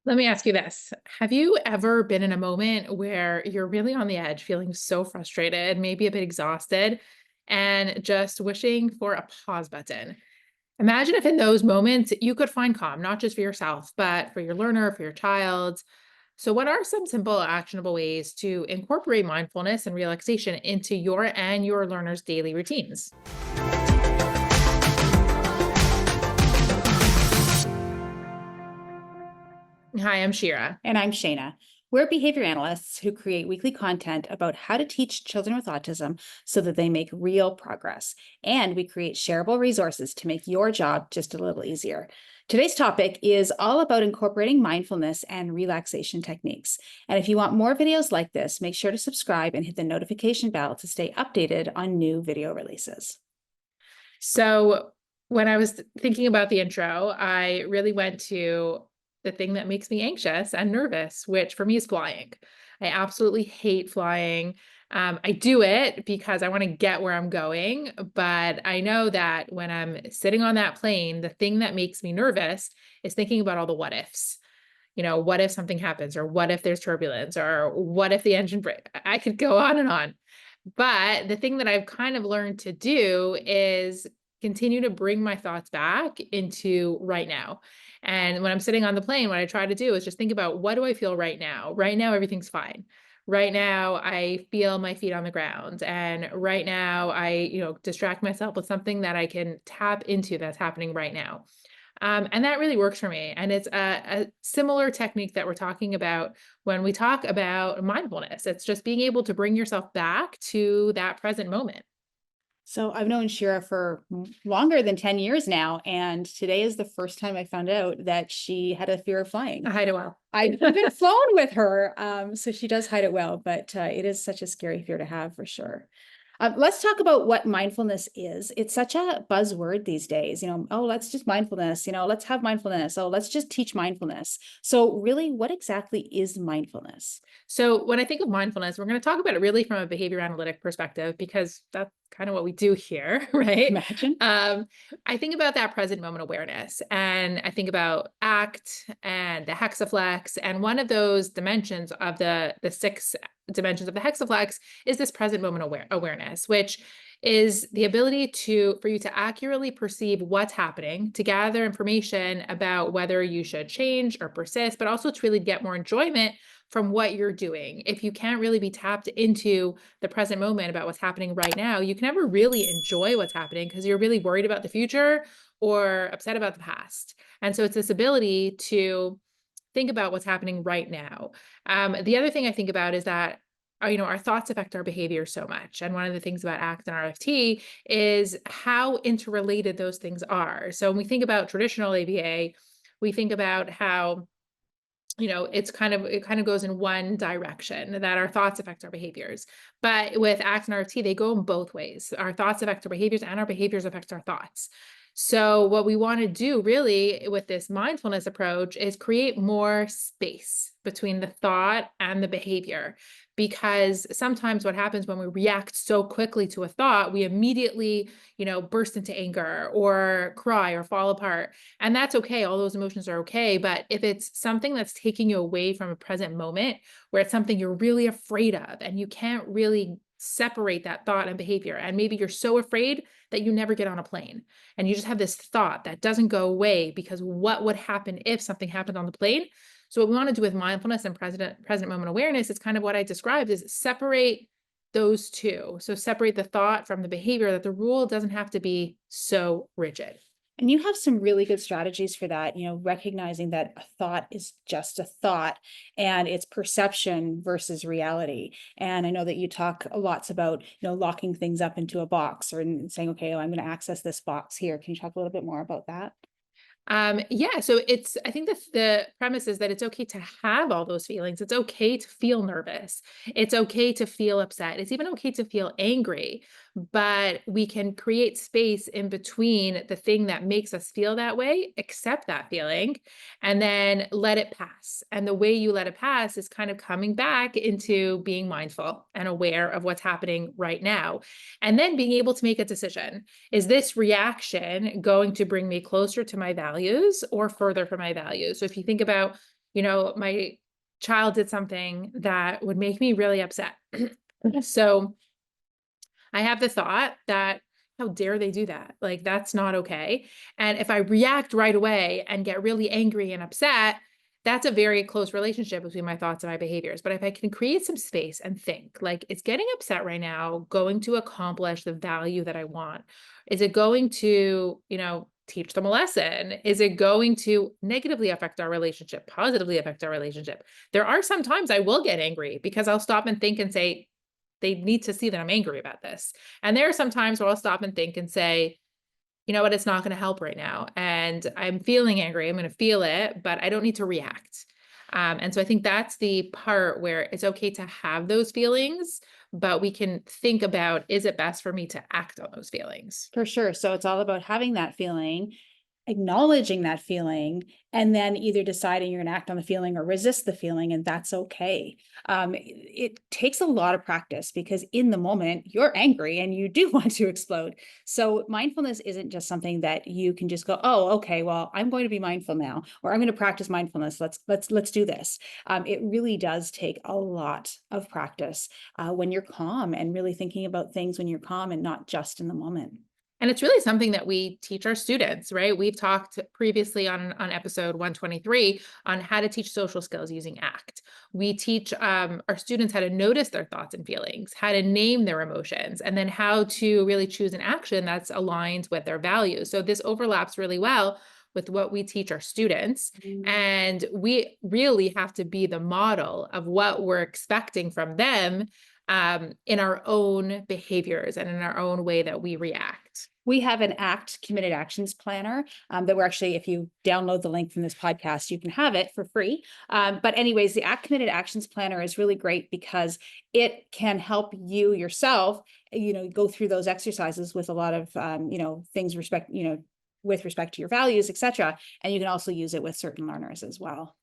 Let me ask you this. Have you ever been in a moment where you're really on the edge, feeling so frustrated, maybe a bit exhausted, and just wishing for a pause button? Imagine if in those moments you could find calm, not just for yourself, but for your learner, for your child. So, what are some simple, actionable ways to incorporate mindfulness and relaxation into your and your learner's daily routines? Hi, I'm Shira. And I'm Shayna. We're behavior analysts who create weekly content about how to teach children with autism so that they make real progress. And we create shareable resources to make your job just a little easier. Today's topic is all about incorporating mindfulness and relaxation techniques. And if you want more videos like this, make sure to subscribe and hit the notification bell to stay updated on new video releases. So, when I was thinking about the intro, I really went to the thing that makes me anxious and nervous, which for me is flying. I absolutely hate flying. I do it because I want to get where I'm going, but I know that when I'm sitting on that plane, the thing that makes me nervous is thinking about all the what ifs. What if something happens, or what if there's turbulence, or what if the engine break? I could go on and on. But the thing that I've kind of learned to do is continue to bring my thoughts back into right now. And when I'm sitting on the plane, what I try to do is just think about, what do I feel right now? Right now, everything's fine. Right now, I feel my feet on the ground. And right now, I distract myself with something that I can tap into that's happening right now. And that really works for me. And it's a similar technique that we're talking about when we talk about mindfulness. It's just being able to bring yourself back to that present moment. So I've known Shira for longer than 10 years now. And today is the first time I found out that she had a fear of flying. I hide it well. I've even flown with her, so she does hide it well, but it is such a scary fear to have for sure. Let's talk about what mindfulness is. It's such a buzzword these days. Oh, let's just mindfulness. Let's have mindfulness. Oh, let's just teach mindfulness. So, really, what exactly is mindfulness? So when I think of mindfulness, we're going to talk about it really from a behavior analytic perspective, because that's kind of what we do here, right? Imagine. Um, I think about that present moment awareness, and I think about ACT and the hexaflex. And one of those dimensions of the six dimensions of the hexaflex is this present moment awareness, which is the ability for you to accurately perceive what's happening, to gather information about whether you should change or persist, but also to really get more enjoyment from what you're doing. If you can't really be tapped into the present moment about what's happening right now, you can never really enjoy what's happening because you're really worried about the future or upset about the past. And so it's this ability to think about what's happening right now. The other thing I think about is that our thoughts affect our behavior so much. And one of the things about ACT and RFT is how interrelated those things are. So when we think about traditional ABA, we think about how it kind of goes in one direction, that our thoughts affect our behaviors. But with ACT and RFT, they go in both ways. Our thoughts affect our behaviors, and our behaviors affect our thoughts. So what we want to do really with this mindfulness approach is create more space between the thought and the behavior. Because sometimes what happens when we react so quickly to a thought, we immediately, burst into anger or cry or fall apart. And that's okay. All those emotions are okay. But if it's something that's taking you away from a present moment, where it's something you're really afraid of and you can't really separate that thought and behavior, and maybe you're so afraid that you never get on a plane, and you just have this thought that doesn't go away because what would happen if something happened on the plane? So what we want to do with mindfulness and present moment awareness is kind of what I described, is separate those two. So separate the thought from the behavior, that the rule doesn't have to be so rigid. And you have some really good strategies for that, recognizing that a thought is just a thought and it's perception versus reality. And I know that you talk lots about, locking things up into a box, or saying, okay, I'm going to access this box here. Can you talk a little bit more about that? Yeah, so I think the premise is that it's okay to have all those feelings. It's okay to feel nervous. It's okay to feel upset. It's even okay to feel angry, but we can create space in between the thing that makes us feel that way, accept that feeling, and then let it pass. And the way you let it pass is kind of coming back into being mindful and aware of what's happening right now. And then being able to make a decision. Is this reaction going to bring me closer to my values or further from my values? So if you think about my child did something that would make me really upset. So I have the thought that, how dare they do that? Like, that's not okay. And if I react right away and get really angry and upset, that's a very close relationship between my thoughts and my behaviors. But if I can create some space and think, like, it's getting upset right now going to accomplish the value that I want? Is it going to, teach them a lesson? Is it going to negatively affect our relationship, positively affect our relationship? There are some times I will get angry because I'll stop and think and say, they need to see that I'm angry about this. And there are some times where I'll stop and think and say, you know what, it's not going to help right now. And I'm feeling angry. I'm going to feel it, but I don't need to react. And so I think that's the part where it's okay to have those feelings, but we can think about, is it best for me to act on those feelings? For sure. So it's all about having that feeling, acknowledging that feeling, and then either deciding you're going to act on the feeling or resist the feeling, and that's okay. It takes a lot of practice because in the moment you're angry and you do want to explode. So mindfulness isn't just something that you can just go, oh, okay, well, I'm going to be mindful now, or I'm going to practice mindfulness. Let's do this. It really does take a lot of practice when you're calm and really thinking about things when you're calm and not just in the moment. And it's really something that we teach our students, right? We've talked previously on episode 123 on how to teach social skills using ACT. We teach our students how to notice their thoughts and feelings, how to name their emotions, and then how to really choose an action that's aligned with their values. So this overlaps really well with what we teach our students. And we really have to be the model of what we're expecting from them in our own behaviors and in our own way that we react. We have an ACT committed actions planner that we're actually, if you download the link from this podcast, you can have it for free. But anyways, the ACT committed actions planner is really great because it can help you yourself, go through those exercises with a lot of, things with respect to your values, etc. And you can also use it with certain learners as well.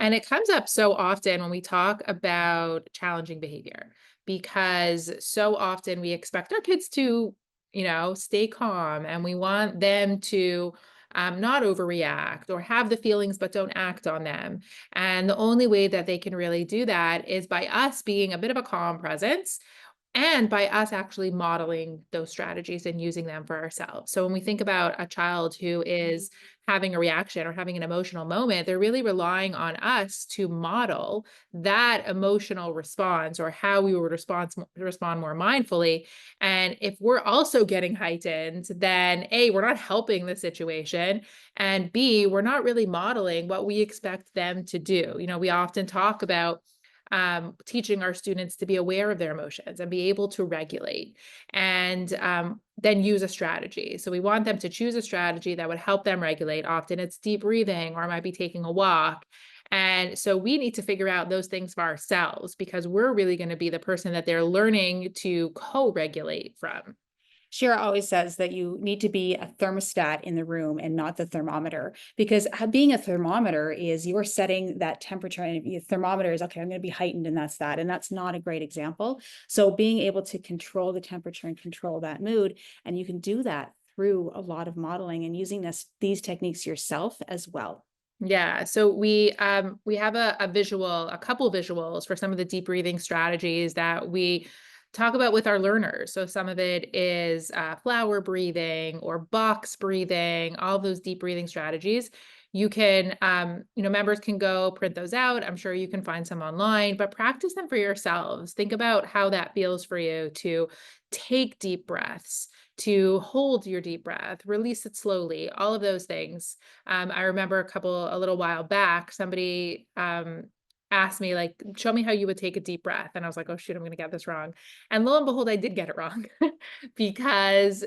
And it comes up so often when we talk about challenging behavior, because so often we expect our kids to, stay calm, and we want them to not overreact or have the feelings but don't act on them. And the only way that they can really do that is by us being a bit of a calm presence and by us actually modeling those strategies and using them for ourselves. So when we think about a child who is having a reaction or having an emotional moment, they're really relying on us to model that emotional response or how we would respond more mindfully. And if we're also getting heightened, then A, we're not helping the situation. And B, we're not really modeling what we expect them to do. We often talk about teaching our students to be aware of their emotions and be able to regulate and then use a strategy. So we want them to choose a strategy that would help them regulate. Often it's deep breathing, or it might be taking a walk. And so we need to figure out those things for ourselves because we're really going to be the person that they're learning to co-regulate from. Shira always says that you need to be a thermostat in the room and not the thermometer, because being a thermometer is you're setting that temperature, and the thermometer is, okay, I'm going to be heightened and that's that. And that's not a great example. So being able to control the temperature and control that mood, and you can do that through a lot of modeling and using these techniques yourself as well. Yeah, so we have a couple visuals for some of the deep breathing strategies that we talk about with our learners. So some of it is flower breathing or box breathing, all those deep breathing strategies. You can, members can go print those out. I'm sure you can find some online, but practice them for yourselves. Think about how that feels for you to take deep breaths, to hold your deep breath, release it slowly, all of those things. I remember a little while back, somebody asked me, like, show me how you would take a deep breath. And I was like, oh, shoot, I'm going to get this wrong. And lo and behold, I did get it wrong because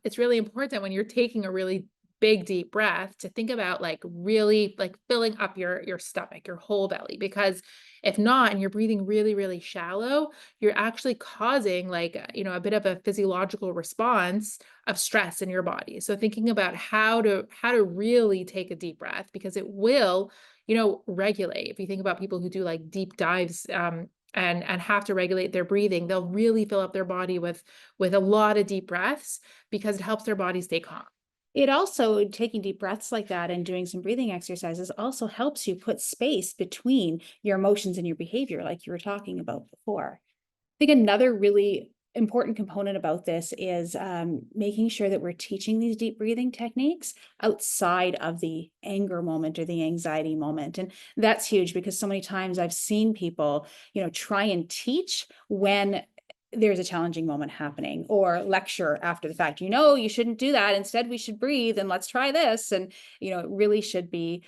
it's really important when you're taking a really big deep breath to think about like really like filling up your stomach, your whole belly, because if not, and you're breathing really, really shallow, you're actually causing like, a bit of a physiological response of stress in your body. So thinking about how to really take a deep breath, because it will, regulate. If you think about people who do like deep dives, and have to regulate their breathing, they'll really fill up their body with a lot of deep breaths because it helps their body stay calm. It also, taking deep breaths like that and doing some breathing exercises also helps you put space between your emotions and your behavior, like you were talking about before. I think another really important component about this is making sure that we're teaching these deep breathing techniques outside of the anger moment or the anxiety moment. And that's huge because so many times I've seen people, try and teach when there's a challenging moment happening, or lecture after the fact, you shouldn't do that. Instead, we should breathe and let's try this. And, it really should be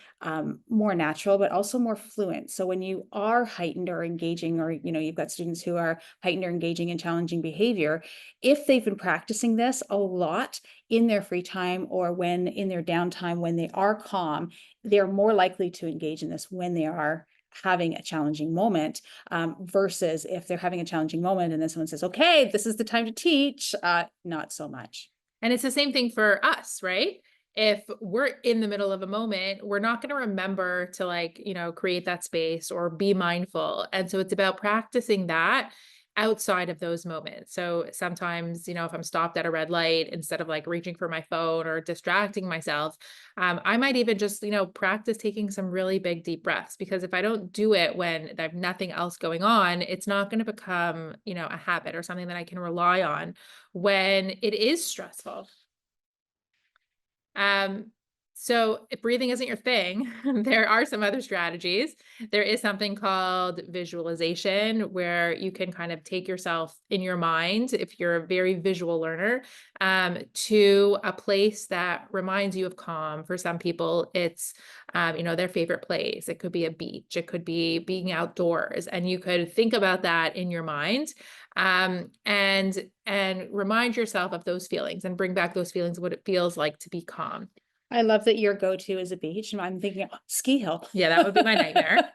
more natural, but also more fluent. So when you are heightened or engaging, or, you've got students who are heightened or engaging in challenging behavior, if they've been practicing this a lot in their free time or when in their downtime, when they are calm, they're more likely to engage in this when they are having a challenging moment, versus if they're having a challenging moment and then someone says, okay, this is the time to teach, not so much. And it's the same thing for us, right? If we're in the middle of a moment, we're not going to remember to create that space or be mindful. And so it's about practicing that outside of those moments. So sometimes, if I'm stopped at a red light, instead of reaching for my phone or distracting myself, I might even just, practice taking some really big deep breaths, because if I don't do it when I have nothing else going on, it's not going to become, a habit or something that I can rely on when it is stressful. Um, so if breathing isn't your thing, there are some other strategies. There is something called visualization, where you can kind of take yourself in your mind, if you're a very visual learner, to a place that reminds you of calm. For some people, it's their favorite place. It could be a beach. It could be being outdoors, and you could think about that in your mind, and remind yourself of those feelings and bring back those feelings, what it feels like to be calm. I love that your go-to is a beach, and I'm thinking, oh, ski hill. Yeah, that would be my nightmare.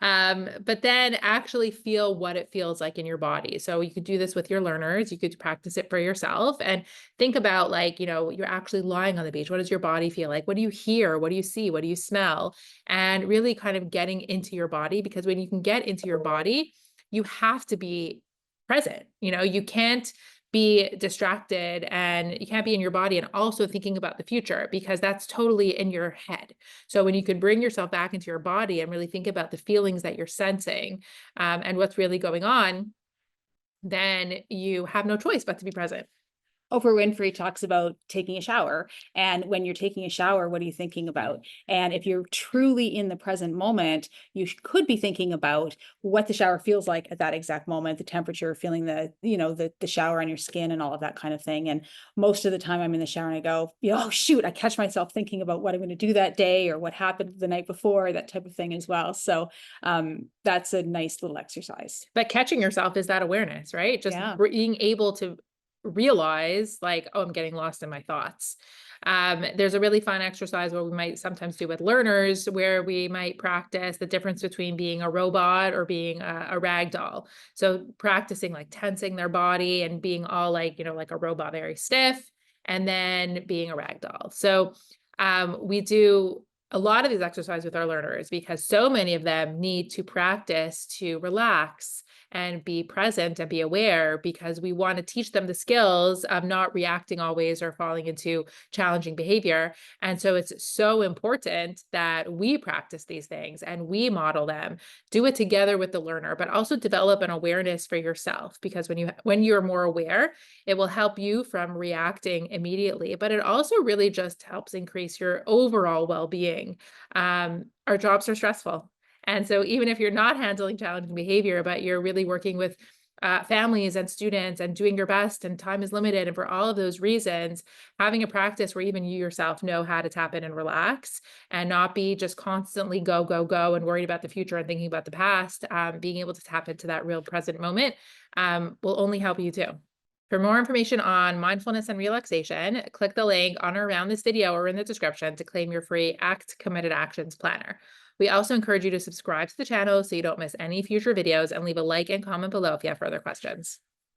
But then actually feel what it feels like in your body. So you could do this with your learners. You could practice it for yourself and think about, you're actually lying on the beach. What does your body feel like? What do you hear? What do you see? What do you smell? And really kind of getting into your body, because when you can get into your body, you have to be present. You can't be distracted, and you can't be in your body and also thinking about the future, because that's totally in your head. So when you can bring yourself back into your body and really think about the feelings that you're sensing, and what's really going on, then you have no choice but to be present. Oprah Winfrey talks about taking a shower. And when you're taking a shower, what are you thinking about? And if you're truly in the present moment, you could be thinking about what the shower feels like at that exact moment, the temperature, feeling the shower on your skin and all of that kind of thing. And most of the time I'm in the shower and I go, oh, shoot, I catch myself thinking about what I'm going to do that day or what happened the night before, that type of thing as well. So that's a nice little exercise. But catching yourself is that awareness, right? Just Yeah. being able to realize, oh, I'm getting lost in my thoughts. There's a really fun exercise where we might sometimes do with learners, where we might practice the difference between being a robot or being a rag doll. So practicing tensing their body and being all like a robot, very stiff, and then being a rag doll. So we do a lot of these exercises with our learners, because so many of them need to practice to relax and be present and be aware, because we want to teach them the skills of not reacting always or falling into challenging behavior. And so it's so important that we practice these things and we model them, do it together with the learner, but also develop an awareness for yourself, because when you're more aware, it will help you from reacting immediately, but it also really just helps increase your overall well-being. Our jobs are stressful. And so even if you're not handling challenging behavior, but you're really working with families and students and doing your best, and time is limited, and for all of those reasons, having a practice where even you yourself know how to tap in and relax and not be just constantly go, go, go and worried about the future and thinking about the past, being able to tap into that real present moment will only help you too. For more information on mindfulness and relaxation, click the link on or around this video or in the description to claim your free ACT Committed Actions Planner. We also encourage you to subscribe to the channel so you don't miss any future videos, and leave a like and comment below if you have further questions.